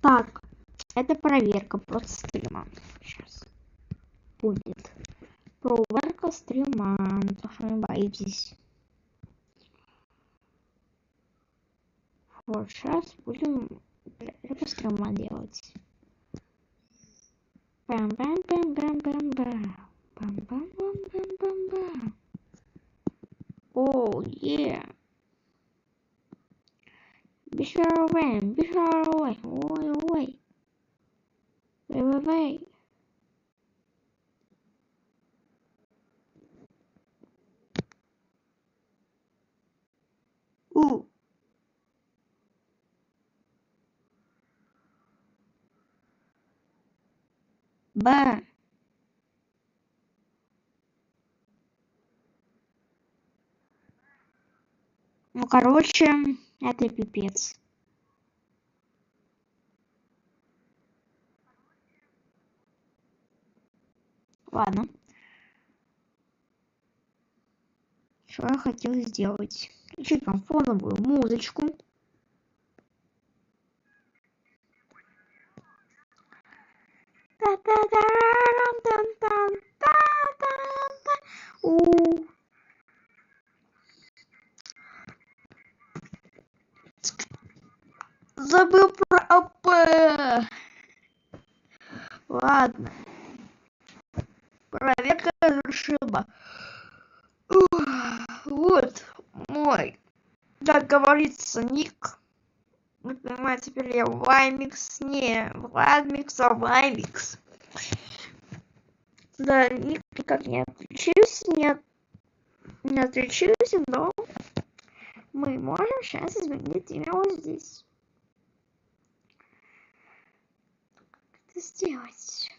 Так, это проверка просто стрима. Сейчас будет проверка стрима. То, что не боитесь. Вот, сейчас будем проверку стрима делать. Бам-бам-бам-бам-бам-бам. Бам-бам-бам-бам-бам-бам. О, е. Бешаровай, бешаровай. Ой-ой. Ой-ой-ой. Ба. Ну, короче, это пипец. Ладно. Что я хотел сделать? Включить там фоновую музычку. Забыл про АП. Ладно. Проверка завершена. Вот мой, как говорится, ник. Вы понимаете, теперь я Ваймикс, не Владмикс, а Ваймикс. Да, ник никак не отличился, не отличился, но мы можем сейчас изменить имя вот здесь. Как это сделать?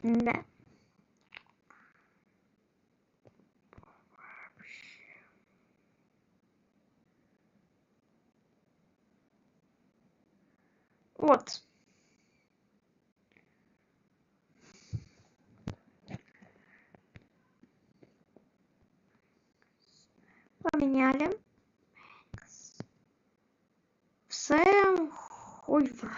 Да. Вот. Поменяли. Сэм Хойвер.